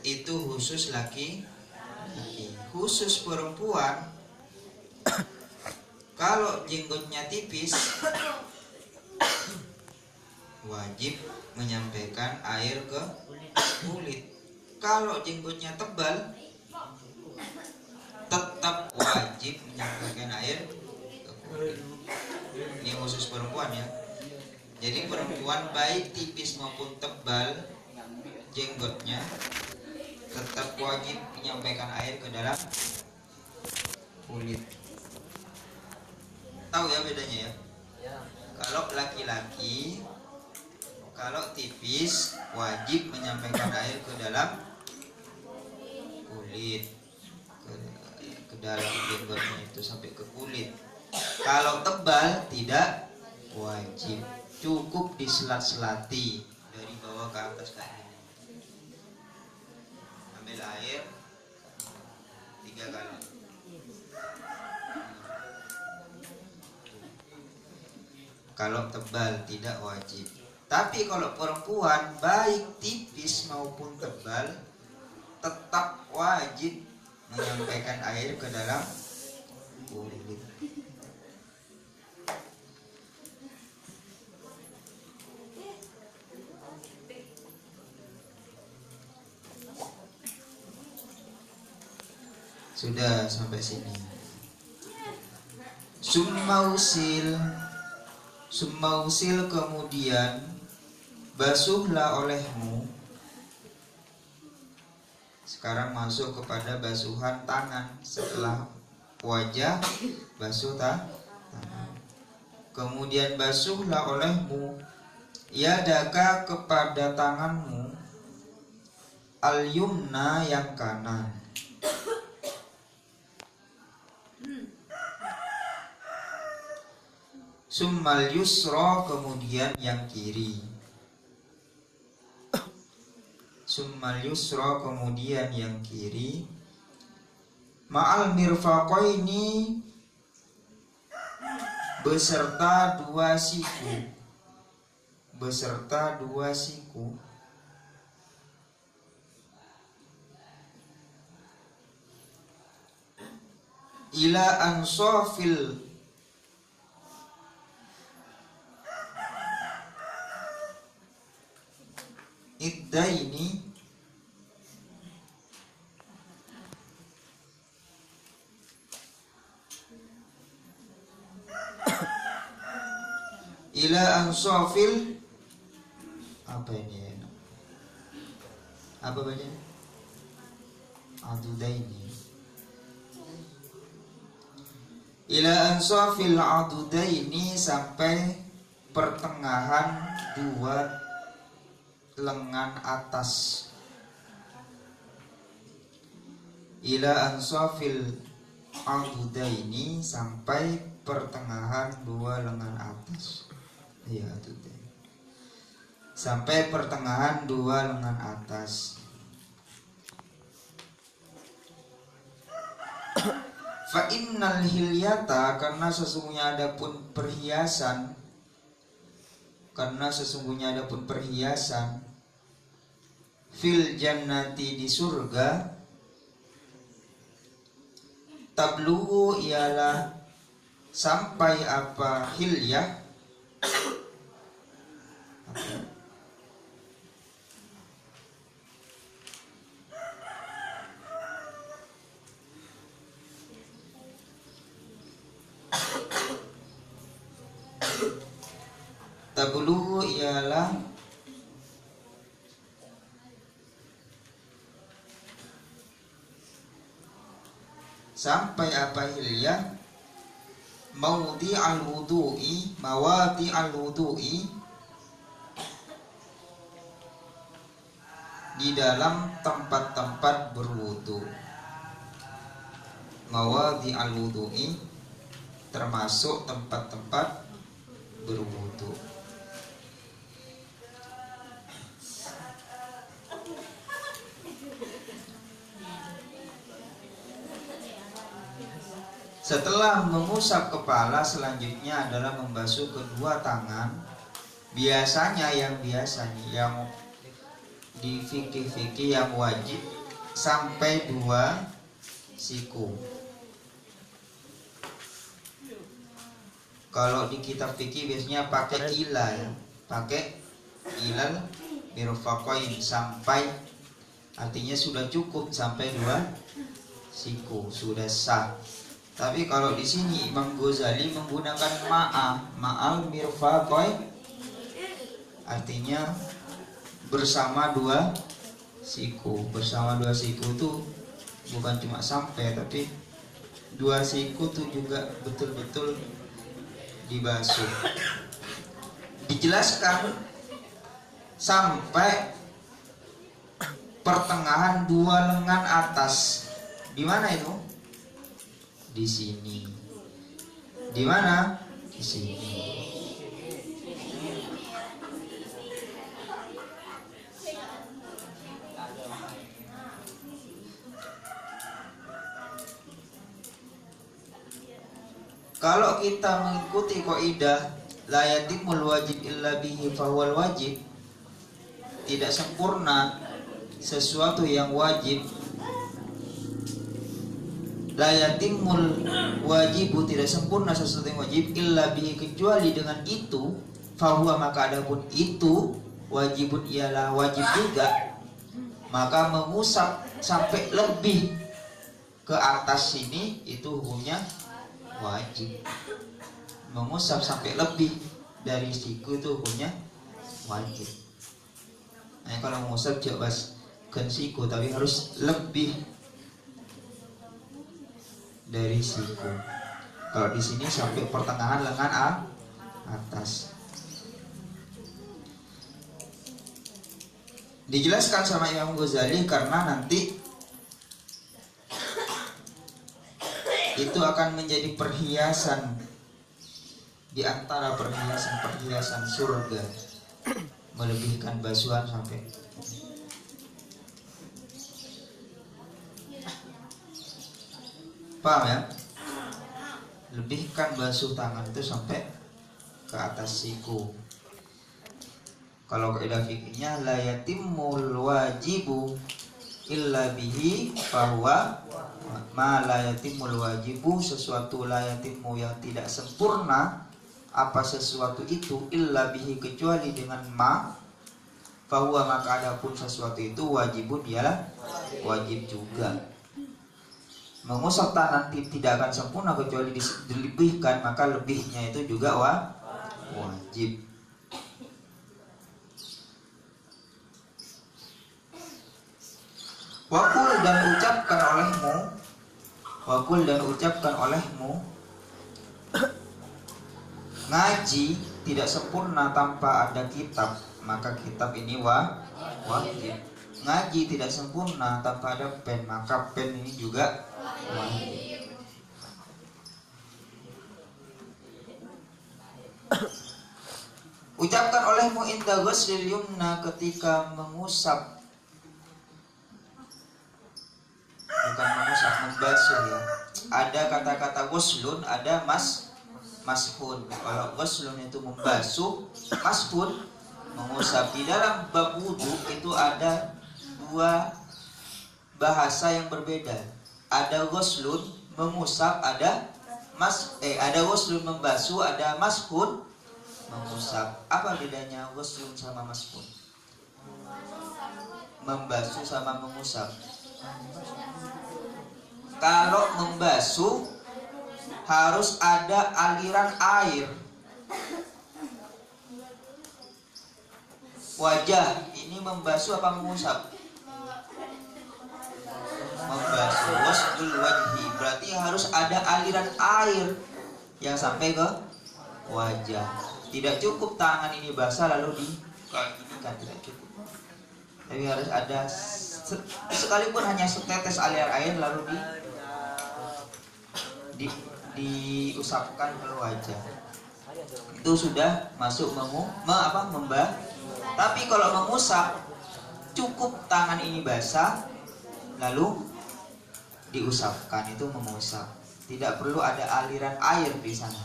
Itu khusus laki. Khusus perempuan, kalau jenggotnya tipis wajib menyampaikan air ke kulit. Kalau jenggotnya tebal tetap wajib menyampaikan air ke kulit. Ini khusus perempuan ya. Jadi perempuan baik tipis maupun tebal jenggotnya tetap wajib menyampaikan air ke dalam kulit. Tahu ya bedanya ya? Kalau laki-laki, kalau tipis wajib menyampaikan air ke dalam kulit, ke dalam jenggotnya itu sampai ke kulit. Kalau tebal tidak wajib, cukup diselat-selati dari bawah ke atas kayak gini. Ambil air 3 kali. Kalau tebal tidak wajib. Tapi kalau perempuan baik tipis maupun tebal tetap wajib menyampaikan air ke dalam kulit. Sudah sampai sini. Summa usil kemudian basuhlah olehmu. Sekarang masuk kepada basuhan tangan. Setelah wajah basuh tangan. Kemudian basuhlah olehmu yadaka kepada tanganmu al-yumna yang kanan. Summal yusra kemudian yang kiri. Summal yusra kemudian yang kiri. Ma'al mirfaqaini beserta 2 siku. Beserta 2 siku. Ila ansofil iddaini ila ansofil apa ini ya? Apa bacanya? Adudaini. Ila ansofil adudaini sampai pertengahan 2 lengan atas. Ila ansafil adudaini sampai pertengahan 2 lengan atas. Iya, adudaini. Sampai pertengahan 2 lengan atas. Fa innal hilyata karena sesungguhnya adapun perhiasan. Karena sesungguhnya adapun perhiasan fil jannati di surga tabluhu ialah sampai apa hilyah tabluhu ialah sampai apa hilyah mawdi al-wudu'i di dalam tempat-tempat berwudu. Mawadi al-wudu'i termasuk tempat-tempat berwudu. Setelah mengusap kepala, selanjutnya adalah membasuh kedua tangan. Biasanya yang di fikih-fikih yang wajib sampai 2 siku. Kalau di kitab fikih biasanya pakai ilal, pakai ilal mirfaqain, sampai, artinya sudah cukup sampai 2 siku, sudah sah. Tapi kalau di sini Imam Ghazali menggunakan ma'al mirfaqain, artinya bersama 2 siku. Bersama 2 siku itu bukan cuma sampai, tapi 2 siku itu juga betul-betul dibasuh. Dijelaskan sampai pertengahan 2 lengan atas. Di mana itu? Di sini. Di mana? Di sini. Kalau kita mengikuti kaidah la yatimul wajib illa bihi fahuwal wajib, tidak sempurna sesuatu yang wajib, la yatimul wajibu, tidak sempurna sesuatu yang wajib illa bihi, kecuali dengan itu, fahuwa, maka adapun itu, wajibun ialah wajib juga, maka mengusap sampai lebih ke atas sini itu hukumnya wajib. Mengusap sampai lebih dari siku itu hukumnya wajib. Nah, kalau mengusap coba ke siku, tapi harus lebih dari siku. Kalau di sini sampai pertengahan lengan atas. Dijelaskan sama Imam Ghazali karena nanti itu akan menjadi perhiasan di antara perhiasan surga, melebihkan basuhan sampai. Paham ya? Lebihkan basuh tangan itu sampai ke atas siku. Kalau kaidah fikihnya la yatimul wajibu illa bihi fahuwa ma la yatimul wajibu, sesuatu la yatimu yang tidak sempurna apa sesuatu itu illa bihi, kecuali dengan ma, fahuwa, maka adapun sesuatu itu wajibun ialah wajib juga. Mengusap tangan tidak akan sempurna kecuali dilebihkan, maka lebihnya itu juga wajib. Wakul dan ucapkan olehmu, ngaji tidak sempurna tanpa ada kitab, maka kitab ini wajib. Ngaji tidak sempurna tanpa ada pen, maka pen ini juga wajib. Ucapkan olehmu inda ghuslil yumna, ketika mengusap, bukan mengusap, membasuh ya. Ada kata-kata ghuslun, ada mashun. Kalau ghuslun itu membasuh, mashun mengusap. Di dalam bab wudu itu ada 2 bahasa yang berbeda. Ada ghuslun mengusap, ada ghuslun membasuh, ada mashun mengusap. Apa bedanya ghuslun sama mashun? Membasuh sama mengusap. Kalau membasuh harus ada aliran air. Wajah ini membasuh apa mengusap? Membasuh. Wasdul wajhi, berarti harus ada aliran air yang sampai ke wajah. Tidak cukup tangan ini basah lalu kan tidak cukup. Tapi harus ada sekalipun hanya setetes aliran air lalu diusapkan ke wajah, itu sudah masuk membah. Tapi kalau mengusap, cukup tangan ini basah lalu diusapkan, itu mengusap. Tidak perlu ada aliran air di sana.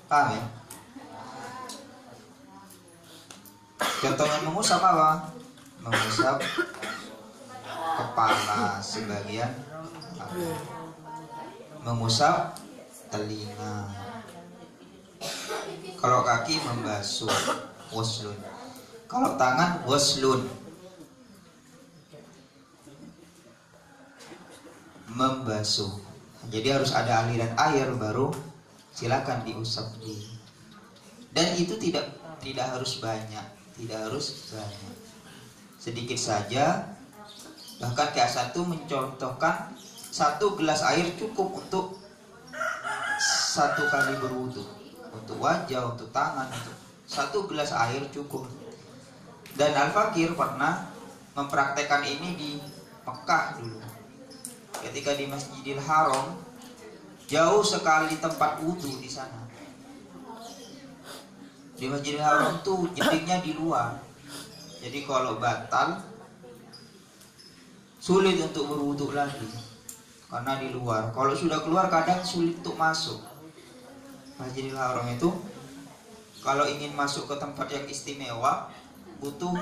Paham ya? Contohnya mengusap apa? mengusap kepala sebagian, mengusap telinga. Kalau kaki membasuh, waslun. Kalau tangan waslun, membasuh. Jadi harus ada aliran air baru silakan diusap di. Dan itu tidak harus banyak, sedikit saja. Bahkan KA1 mencontohkan 1 gelas air cukup untuk 1 kali berwudu, untuk wajah, untuk tangan, untuk 1 gelas air cukup. Dan Al-Fakir pernah mempraktekkan ini di Mekah dulu. Ketika di Masjidil Haram, jauh sekali tempat wudu di sana. Di Masjidil Haram tuh jedingnya di luar. Jadi kalau batal sulit untuk berwudu lagi karena di luar. Kalau sudah keluar kadang sulit untuk masuk. Masjidil Haram itu kalau ingin masuk ke tempat yang istimewa butuh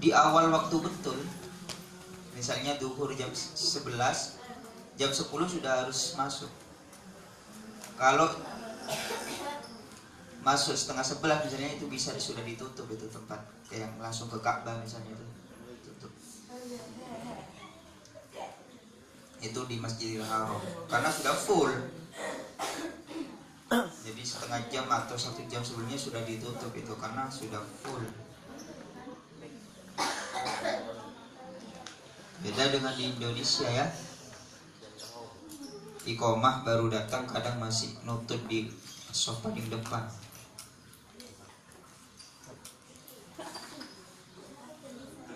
di awal waktu betul. Misalnya duhur jam 11, jam 10 sudah harus masuk. Kalau masuk setengah 11 misalnya, itu bisa sudah ditutup itu tempat, kayak langsung ke Ka'bah misalnya itu tutup. Itu di Masjidil Haram karena sudah full. Jadi setengah jam atau 1 jam sebelumnya sudah ditutup itu karena sudah full. Beda dengan di Indonesia ya. Iqomah baru datang kadang masih nutup di sop paling depan.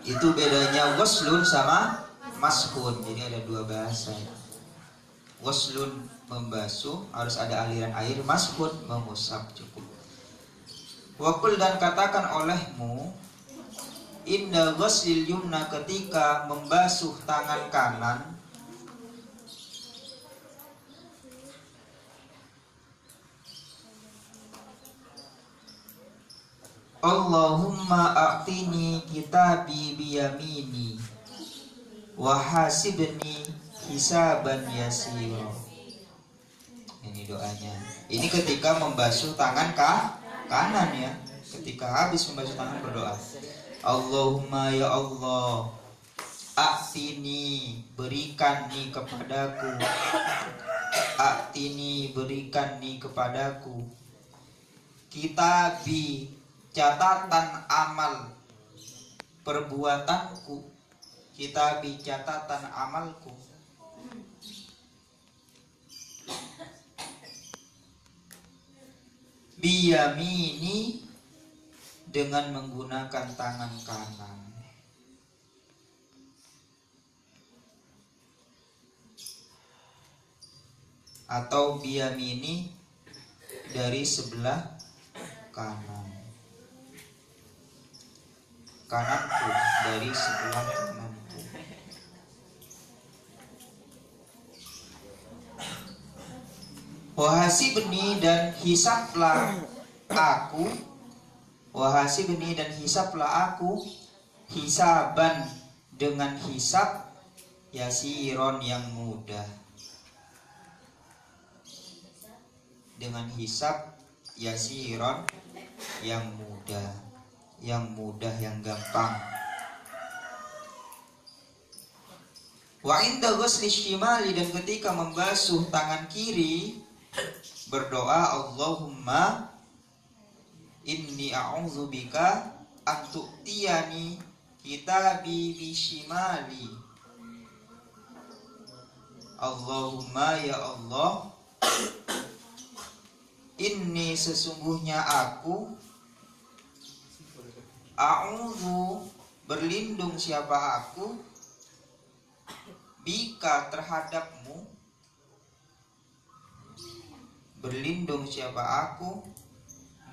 Itu bedanya waslun sama mashun. Jadi ada 2 bahasa. Waslun membasuh, harus ada aliran air. Mashun mengusap, cukup. Wakul, dan katakan olehmu, inda ghuslil yumna, ketika membasuh tangan kanan, Allahumma a'tini kitabi biyamini wa hasibni hisaban yasira. Ini doanya. Ini ketika membasuh tangan kanan ya. Ketika habis membasuh tangan berdoa. Allahumma ya Allah, a'tini, berikan nih kepadaku. A'tini, berikan nih kepadaku. Kitabi, catatan amal perbuatanku. Kitabi, catatan amalku. Biyamini, dengan menggunakan tangan kanan. Atau biyamini, dari sebelah kanan. Kananku, dari sebelah kananku. Wahasibni, dan hisaplah aku. Wahasibni, dan hisaplah aku. Hisaban, dengan hisap. Yasiron, yang mudah. Dengan hisap yasiron, yang mudah. Yang mudah, yang gampang. Wa inda ghusli shimali, dan ketika membasuh tangan kiri, berdoa Allahumma inni a'udzubika an tu'tiyani kitabi bishimali. Allahumma ya Allah, inni, sesungguhnya aku, a'udzu, berlindung siapa aku, bika, terhadapmu, berlindung siapa aku,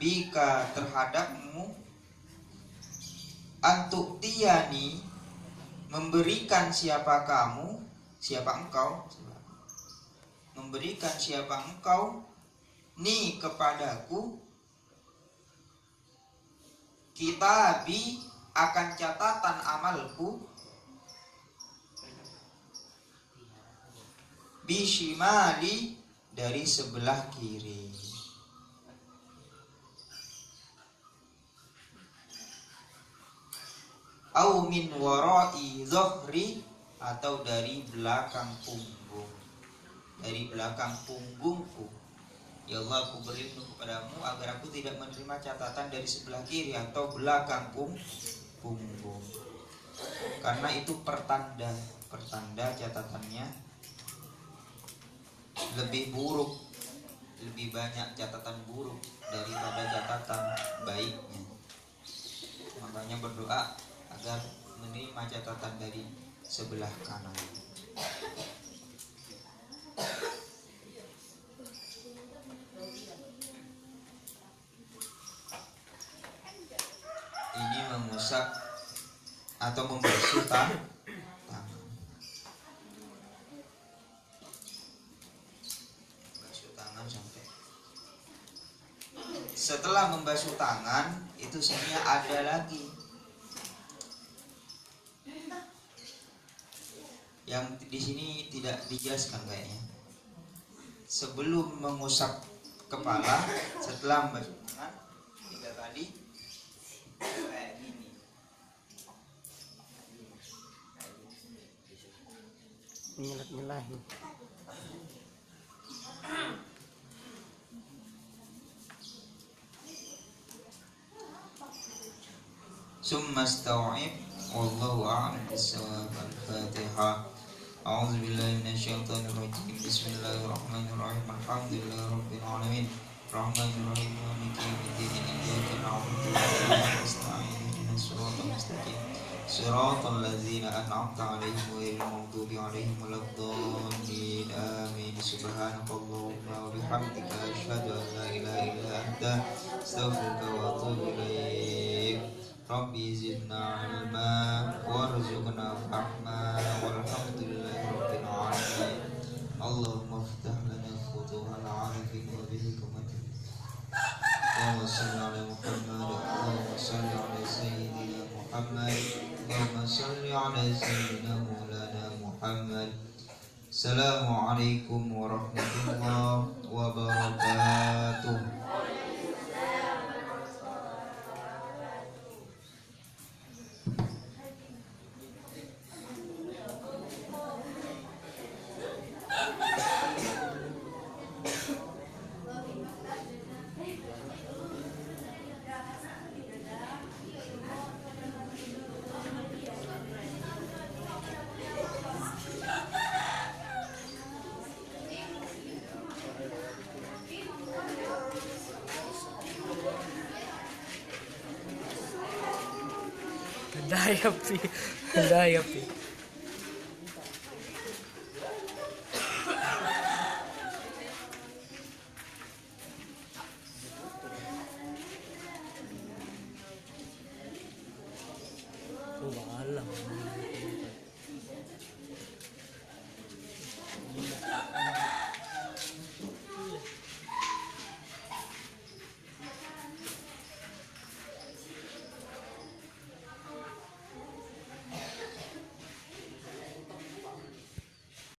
bika, terhadapmu, antuktiyani, memberikan siapa kamu, siapa engkau, memberikan siapa engkau, ni, kepadaku, kitabi akan catatan amalku, bishimali dari sebelah kiri. Au min warai zohri, atau dari belakang punggung. Dari belakang punggungku. Ya Allah, aku berlindung kepadamu agar aku tidak menerima catatan dari sebelah kiri atau belakang punggung. Karena itu pertanda catatannya lebih buruk, lebih banyak catatan buruk daripada catatan baiknya. Makanya berdoa agar menerima catatan dari sebelah kanan. Ini mengusap atau membasuh tangan. Basuh tangan sampai. Setelah membasuh tangan, itu sebenarnya ada lagi yang di sini tidak dijelaskan kayaknya. Sebelum mengusap kepala, setelah membasuh tangan 3 kali kayak gini. Nyelah-nyelahin. Summa sta'ib wallahu a'lam bis-shawab. Al-Fatihah. A'udzu billahi minasyaitonir rajim. Bismillahirrahmanirrahim. Alhamdulillahirabbil alamin. Rahmanir rahim. Maliki yaumiddin. Iyyaka na'budu wa iyyaka nasta'in. Ihdinas siratal mustaqim. Siratal ladzina an'amta 'alaihim ghairil maghdubi 'alaihim waladdallin. Amin. Subhanakallahumma wa bihamdika asyhadu an la ilaha illa anta astaghfiruka wa atubu ilaik. Rabbi zidna ilma warzuqna fahma walhamdulillahi rabbil alamin. Allahumma ftah lana futuhal arifin wa bihikmatik. Allahumma salli ala Muhammad, Allahumma salli ala sayyidina Muhammad, Allahumma salli ala sayyidina Maulana Muhammad. Assalamualaikum warahmatullahi wabarakatuh. Daya pi, daya pi. Oh, alam.